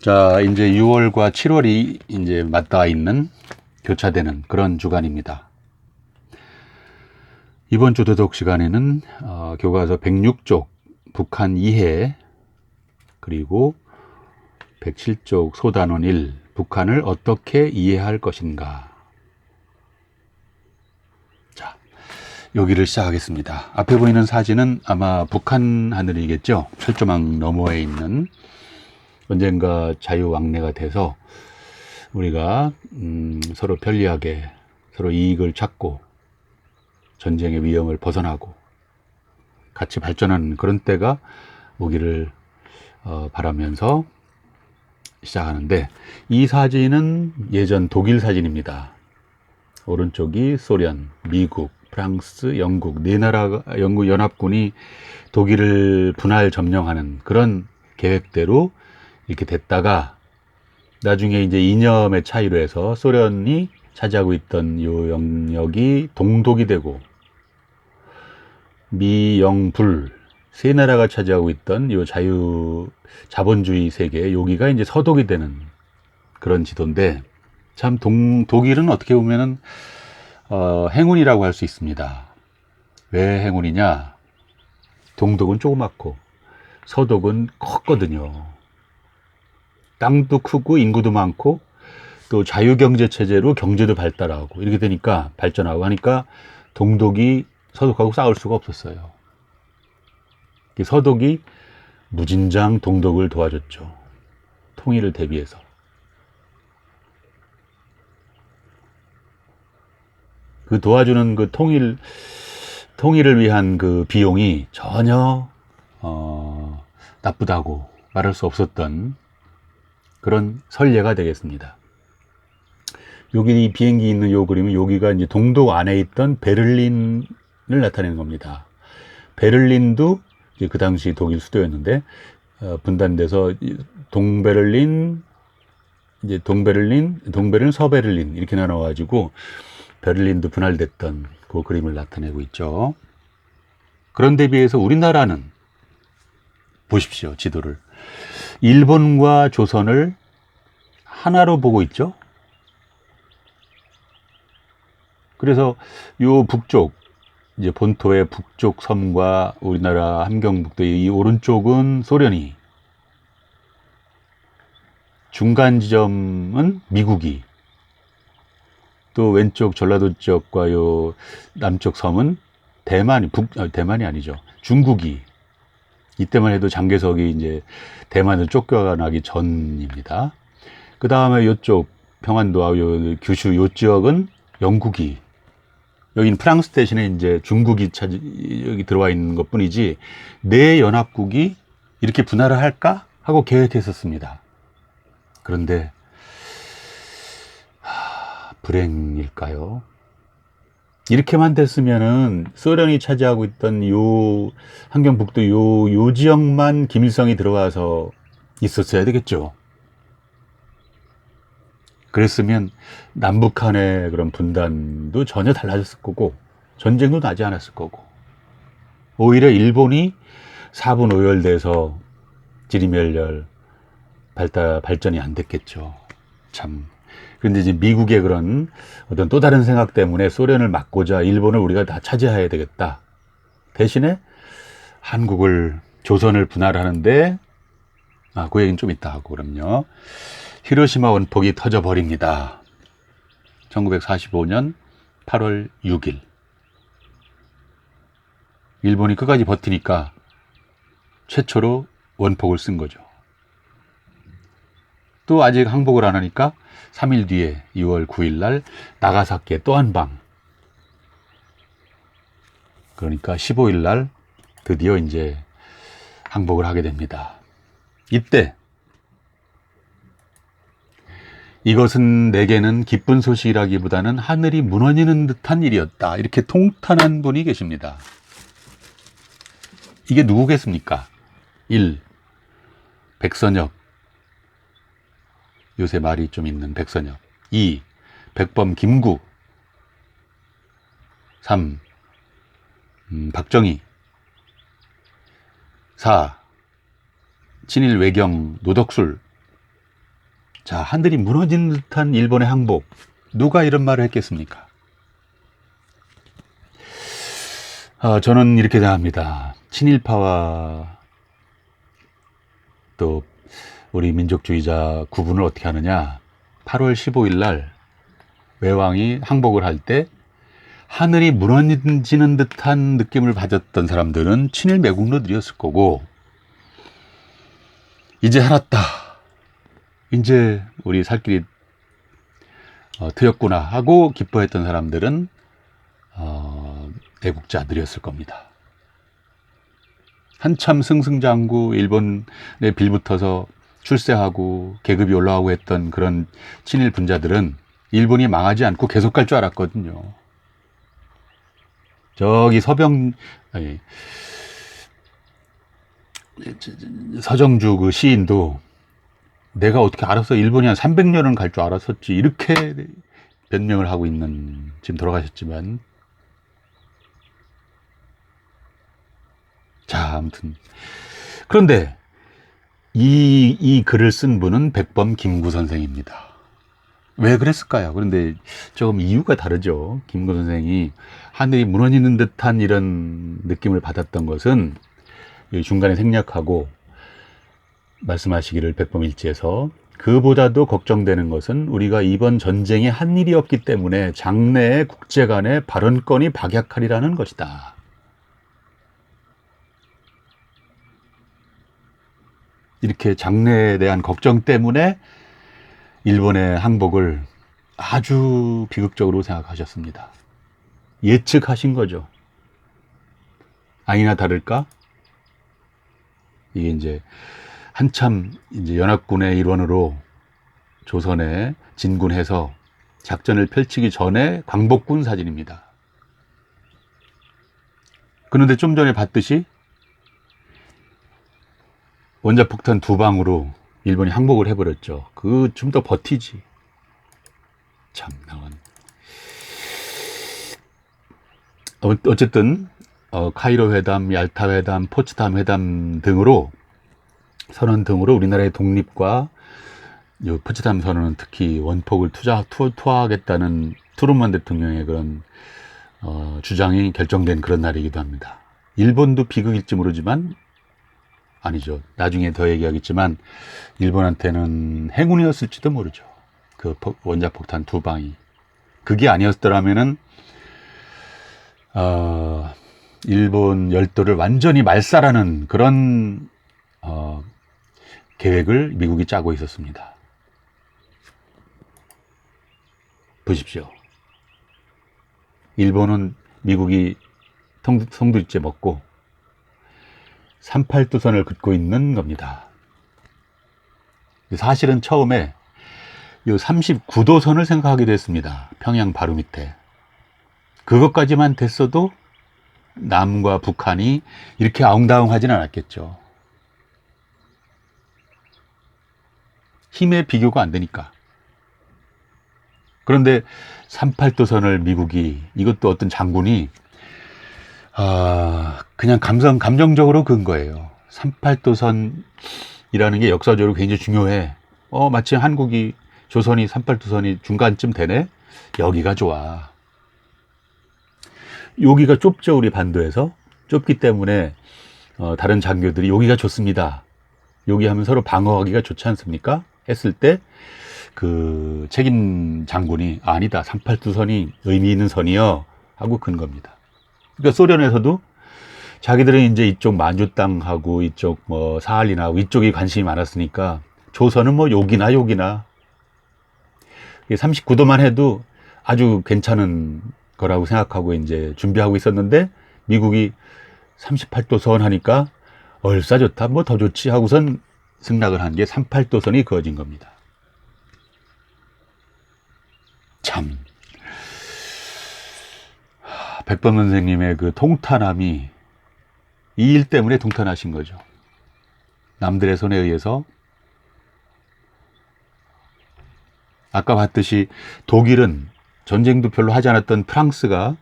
자, 이제 6월과 7월이 이제 맞닿아 있는 교차되는 그런 주간입니다. 이번 주 도덕 시간에는 교과서 106쪽 북한 이해 그리고 107쪽 소단원 1 북한을 어떻게 이해할 것인가. 자, 여기를 시작하겠습니다. 앞에 보이는 사진은 아마 북한 하늘이겠죠. 철조망 너머에 있는 언젠가 자유왕래가 돼서 우리가 서로 편리하게 서로 이익을 찾고 전쟁의 위험을 벗어나고 같이 발전하는 그런 때가 오기를 바라면서 시작하는데, 이 사진은 예전 독일 사진입니다. 오른쪽이 소련, 미국, 프랑스, 영국 네 나라가, 영국 연합군이 독일을 분할 점령하는 그런 계획대로 이렇게 됐다가 나중에 이제 이념의 차이로 해서 소련이 차지하고 있던 이 영역이 동독이 되고 미, 영, 불 세 나라가 차지하고 있던 이 자본주의 세계, 여기가 이제 서독이 되는 그런 지도인데, 참 독일은 어떻게 보면은 행운이라고 할 수 있습니다. 왜 행운이냐? 동독은 조그맣고 서독은 컸거든요. 땅도 크고 인구도 많고 또 자유경제 체제로 경제도 발달하고 이렇게 되니까 발전하고 하니까 동독이 서독하고 싸울 수가 없었어요. 서독이 무진장 동독을 도와줬죠. 통일을 대비해서. 그 도와주는 그 통일을 위한 그 비용이 전혀 나쁘다고 말할 수 없었던 그런 선례가 되겠습니다. 여기 이 비행기 있는 요 그림은 여기가 이제 동독 안에 있던 베를린을 나타내는 겁니다. 베를린도 이제 그 당시 독일 수도였는데 분단돼서 동베를린, 서베를린 이렇게 나눠가지고 베를린도 분할됐던 그 그림을 나타내고 있죠. 그런데 비해서 우리나라는 보십시오, 지도를. 일본과 조선을 하나로 보고 있죠. 그래서 요 북쪽, 이제 본토의 북쪽 섬과 우리나라 함경북도의 이 오른쪽은 소련이, 중간 지점은 미국이, 또 왼쪽 전라도 지역과 요 남쪽 섬은 대만이 아니죠. 중국이. 이때만 해도 장개석이 이제 대만을 쫓겨나기 전입니다. 그 다음에 요쪽 평안도와 요 규슈 요 지역은 영국이, 여기는 프랑스 대신에 이제 중국이 여기 들어와 있는 것 뿐이지, 네 연합국이 이렇게 분할을 할까 하고 계획했었습니다. 그런데 불행일까요? 이렇게만 됐으면은 소련이 차지하고 있던 요 함경북도 요 지역만 김일성이 들어가서 있었어야 되겠죠. 그랬으면 남북한의 그런 분단도 전혀 달라졌을 거고 전쟁도 나지 않았을 거고, 오히려 일본이 4분 5열돼서 지리멸렬 발전이 안 됐겠죠. 참. 그런데 이제 미국의 그런 어떤 또 다른 생각 때문에 소련을 막고자 일본을 우리가 다 차지해야 되겠다. 대신에 조선을 분할하는데, 그 얘기는 좀 이따 하고, 그럼요. 히로시마 원폭이 터져버립니다. 1945년 8월 6일. 일본이 끝까지 버티니까 최초로 원폭을 쓴 거죠. 또 아직 항복을 안 하니까 3일 뒤에 2월 9일 날 나가사키에 또 한 방. 그러니까 15일 날 드디어 이제 항복을 하게 됩니다. 이때 이것은 내게는 기쁜 소식이라기보다는 하늘이 무너지는 듯한 일이었다. 이렇게 통탄한 분이 계십니다. 이게 누구겠습니까? 1. 백선엽. 요새 말이 좀 있는 백선엽. 2. 백범 김구. 3. 박정희. 4. 친일 외경 노덕술. 자, 하늘이 무너진 듯한 일본의 항복. 누가 이런 말을 했겠습니까? 저는 이렇게 생각합니다. 친일파와 또 우리 민족주의자 구분을 어떻게 하느냐. 8월 15일 날 외왕이 항복을 할 때 하늘이 무너지는 듯한 느낌을 받았던 사람들은 친일 매국노들이었을 거고, 이제 살았다, 이제 우리 살 길이 트였구나 하고 기뻐했던 사람들은 애국자들이었을 겁니다. 한참 승승장구 일본에 빌붙어서 출세하고 계급이 올라가고 했던 그런 친일 분자들은 일본이 망하지 않고 계속 갈 줄 알았거든요. 저기 서정주 그 시인도 내가 어떻게 알았어, 일본이 한 300년은 갈 줄 알았었지, 이렇게 변명을 하고 있는, 지금 돌아가셨지만. 자, 아무튼 그런데 이 글을 쓴 분은 백범 김구 선생입니다. 왜 그랬을까요? 그런데 조금 이유가 다르죠. 김구 선생이 하늘이 무너지는 듯한 이런 느낌을 받았던 것은 중간에 생략하고 말씀하시기를 백범일지에서, 그보다도 걱정되는 것은 우리가 이번 전쟁에 한 일이 없기 때문에 장래에 국제 간의 발언권이 박약하리라는 것이다. 이렇게 장래에 대한 걱정 때문에 일본의 항복을 아주 비극적으로 생각하셨습니다. 예측하신 거죠. 아니나 다를까? 이게 이제 한참 이제 연합군의 일원으로 조선에 진군해서 작전을 펼치기 전에 광복군 사진입니다. 그런데 좀 전에 봤듯이 원자폭탄 2방으로 일본이 항복을 해버렸죠. 그 좀 더 버티지. 참, 어쨌든 카이로 회담, 얄타 회담, 포츠담 회담 등으로, 선언 등으로 우리나라의 독립과 포츠담 선언은 특히 원폭을 투하하겠다는 트루먼 대통령의 그런 주장이 결정된 그런 날이기도 합니다. 일본도 비극일지 모르지만, 아니죠, 나중에 더 얘기하겠지만 일본한테는 행운이었을지도 모르죠. 그 원자폭탄 2방이 그게 아니었더라면은 일본 열도를 완전히 말살하는 그런 계획을 미국이 짜고 있었습니다. 보십시오. 일본은 미국이 송두리째 먹고 38도선을 긋고 있는 겁니다. 사실은 처음에 이 39도선을 생각하기도 했습니다. 평양 바로 밑에. 그것까지만 됐어도 남과 북한이 이렇게 아웅다웅하진 않았겠죠. 힘의 비교가 안 되니까. 그런데 38도선을 미국이, 이것도 어떤 장군이 그냥 감정적으로 그은 거예요. 38도선이라는 게 역사적으로 굉장히 중요해. 마치 한국이, 조선이 38도선이 중간쯤 되네? 여기가 좋아. 여기가 좁죠, 우리 반도에서. 좁기 때문에 다른 장교들이 여기가 좋습니다, 여기 하면 서로 방어하기가 좋지 않습니까? 했을 때 그 책임 장군이 아니다, 38도선이 의미 있는 선이요 하고 근 겁니다. 그러니까 소련에서도 자기들은 이제 이쪽 만주 땅하고 이쪽 뭐 사할린하고 이쪽이 관심이 많았으니까 조선은 뭐 여기나 39도만 해도 아주 괜찮은 거라고 생각하고 이제 준비하고 있었는데, 미국이 38도선 하니까 얼싸 좋다, 뭐 더 좋지 하고선 승낙을 한 게 38도선이 그어진 겁니다. 참, 백범 선생님의 그 통탄함이 이 일 때문에 통탄하신 거죠. 남들의 손에 의해서. 아까 봤듯이 독일은 전쟁도 별로 하지 않았던 프랑스가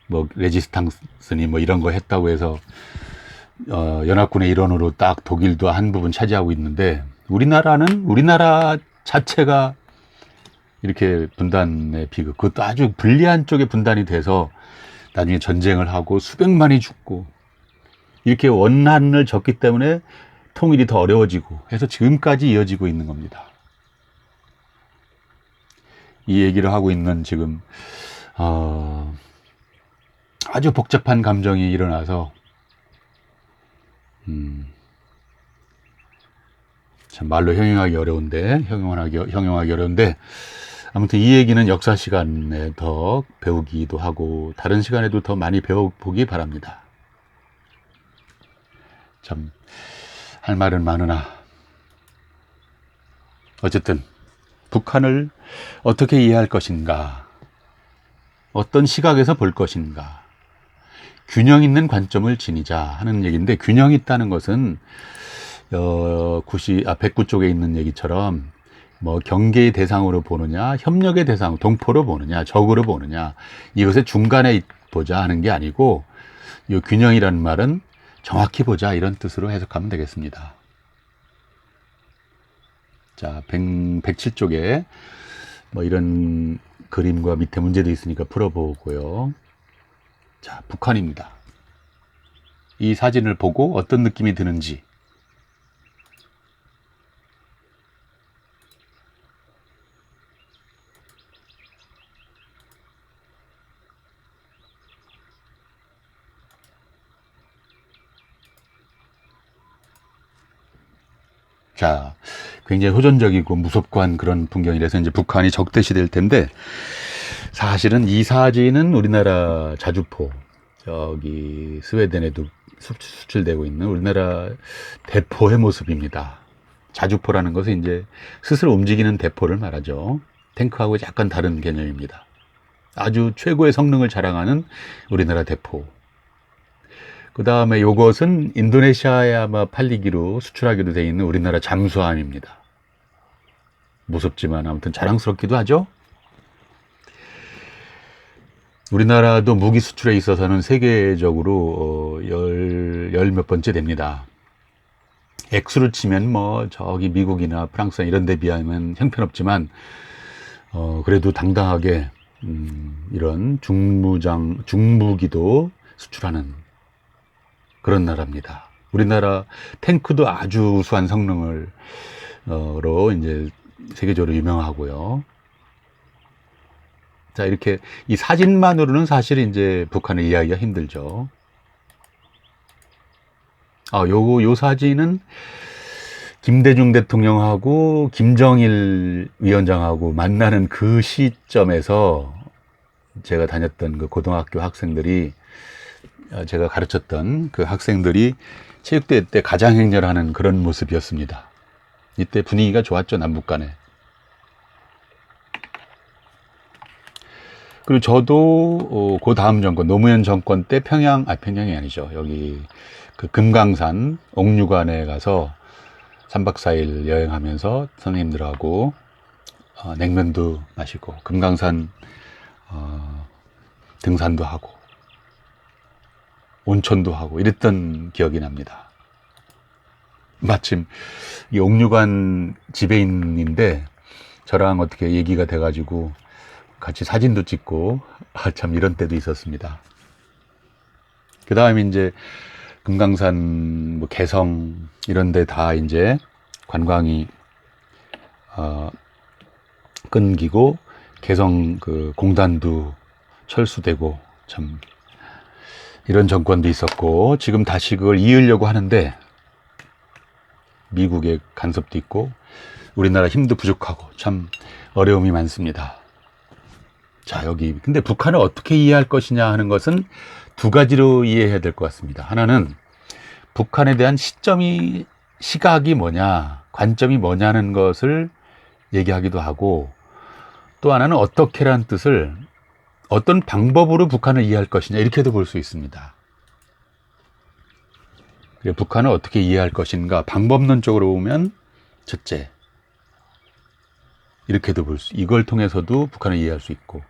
뭐 레지스탕스니 뭐 이런 거 했다고 해서 연합군의 일원으로 딱 독일도 한 부분 차지하고 있는데, 우리나라는 우리나라 자체가 이렇게 분단의 비극, 그것도 아주 불리한 쪽에 분단이 돼서 나중에 전쟁을 하고 수백만이 죽고 이렇게 원한을 졌기 때문에 통일이 더 어려워지고 해서 지금까지 이어지고 있는 겁니다. 이 얘기를 하고 있는 지금 아주 복잡한 감정이 일어나서 참 말로 형용하기 어려운데 아무튼 이 얘기는 역사 시간에 더 배우기도 하고 다른 시간에도 더 많이 배워보기 바랍니다. 참 할 말은 많으나 어쨌든 북한을 어떻게 이해할 것인가, 어떤 시각에서 볼 것인가, 균형 있는 관점을 지니자 하는 얘기인데, 균형 있다는 것은 109 쪽에 있는 얘기처럼 뭐 경계의 대상으로 보느냐, 협력의 대상, 동포로 보느냐, 적으로 보느냐, 이것의 중간에 보자 하는 게 아니고, 이 균형이라는 말은 정확히 보자 이런 뜻으로 해석하면 되겠습니다. 자, 107쪽에 뭐 이런 그림과 밑에 문제도 있으니까 풀어보고요. 자, 북한입니다. 이 사진을 보고 어떤 느낌이 드는지. 자, 굉장히 호전적이고 무섭고 한 그런 풍경이라서 이제 북한이 적대시될 텐데, 사실은 이 사진은 우리나라 자주포, 저기 스웨덴에도 수출되고 있는 우리나라 대포의 모습입니다. 자주포라는 것은 이제 스스로 움직이는 대포를 말하죠. 탱크하고 약간 다른 개념입니다. 아주 최고의 성능을 자랑하는 우리나라 대포. 그 다음에 이것은 인도네시아에 아마 팔리기로 수출하기로 되어 있는 우리나라 잠수함입니다. 무섭지만 아무튼 자랑스럽기도 하죠. 우리나라도 무기 수출에 있어서는 세계적으로 열 몇 번째 됩니다. 액수를 치면 뭐 저기 미국이나 프랑스 이런 데 비하면 형편없지만 그래도 당당하게 이런 중무기도 수출하는 그런 나라입니다. 우리나라 탱크도 아주 우수한 성능을 로 이제 세계적으로 유명하고요. 자, 이렇게 이 사진만으로는 사실 이제 북한을 이해하기가 힘들죠. 요 사진은 김대중 대통령하고 김정일 위원장하고 만나는 그 시점에서 제가 다녔던 그 고등학교 학생들이, 제가 가르쳤던 그 학생들이 체육대회 때 가장 행렬하는 그런 모습이었습니다. 이때 분위기가 좋았죠, 남북 간에. 그리고 저도 그 다음 정권, 노무현 정권 때 평양이 아니죠. 여기 그 금강산 옥류관에 가서 3박 4일 여행하면서 선생님들하고 냉면도 마시고 금강산 등산도 하고 온천도 하고 이랬던 기억이 납니다. 마침 이 옥류관 지배인인데 저랑 어떻게 얘기가 돼가지고 같이 사진도 찍고 참 이런 때도 있었습니다. 그 다음에 이제 금강산, 뭐 개성 이런 데 다 이제 관광이 끊기고 개성 그 공단도 철수되고 참 이런 정권도 있었고, 지금 다시 그걸 이으려고 하는데 미국의 간섭도 있고 우리나라 힘도 부족하고 참 어려움이 많습니다. 자, 여기 근데 북한을 어떻게 이해할 것이냐 하는 것은 두 가지로 이해해야 될 것 같습니다. 하나는 북한에 대한 시각이 뭐냐, 관점이 뭐냐는 것을 얘기하기도 하고, 또 하나는 어떻게라는 뜻을 어떤 방법으로 북한을 이해할 것이냐 이렇게도 볼 수 있습니다. 북한을 어떻게 이해할 것인가, 방법론적으로 보면 첫째, 이렇게도 이걸 통해서도 북한을 이해할 수 있고,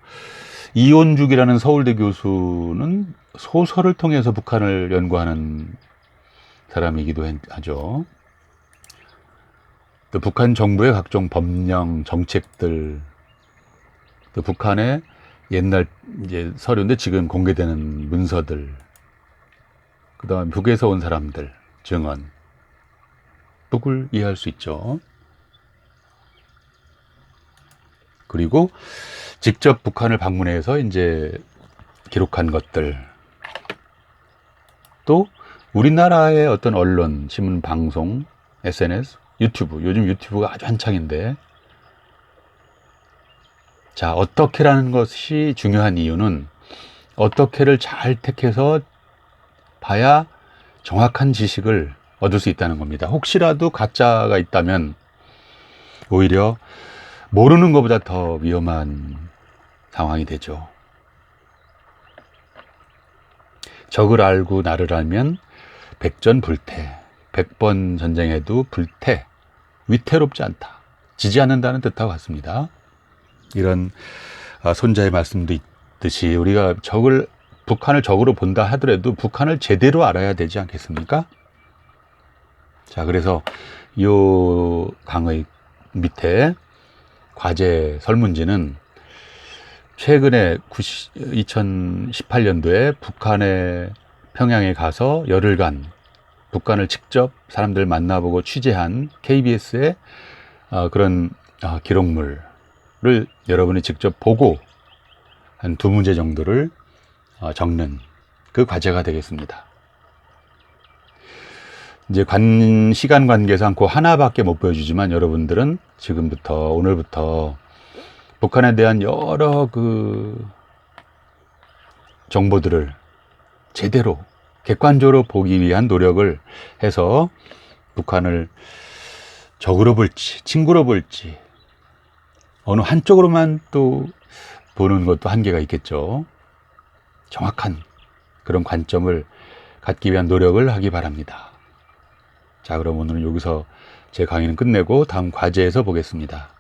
이온죽이라는 서울대 교수는 소설을 통해서 북한을 연구하는 사람이기도 하죠. 또 북한 정부의 각종 법령, 정책들, 또 북한의 옛날 이제 서류인데 지금 공개되는 문서들, 그 다음 북에서 온 사람들, 증언, 북을 이해할 수 있죠. 그리고 직접 북한을 방문해서 이제 기록한 것들, 또 우리나라의 어떤 언론, 신문, 방송, SNS, 유튜브, 요즘 유튜브가 아주 한창인데, 자, 어떻게라는 것이 중요한 이유는 어떻게를 잘 택해서 봐야 정확한 지식을 얻을 수 있다는 겁니다. 혹시라도 가짜가 있다면 오히려 모르는 것보다 더 위험한 상황이 되죠. 적을 알고 나를 알면 백전불태, 100번 전쟁해도 불태, 위태롭지 않다, 지지 않는다는 뜻하고 같습니다. 이런 손자의 말씀도 있듯이 우리가 북한을 적으로 본다 하더라도 북한을 제대로 알아야 되지 않겠습니까? 자, 그래서 이 강의 밑에 과제 설문지는 최근에 2018년도에 북한의 평양에 가서 열흘간 북한을 직접 사람들 만나보고 취재한 KBS의 그런 기록물을 여러분이 직접 보고 한 2문제 정도를 적는 그 과제가 되겠습니다. 이제 시간 관계상 그 하나밖에 못 보여주지만 여러분들은 지금부터, 오늘부터 북한에 대한 여러 그 정보들을 제대로 객관적으로 보기 위한 노력을 해서 북한을 적으로 볼지 친구로 볼지 어느 한쪽으로만 또 보는 것도 한계가 있겠죠. 정확한 그런 관점을 갖기 위한 노력을 하기 바랍니다. 자, 그럼 오늘은 여기서 제 강의는 끝내고 다음 과제에서 보겠습니다.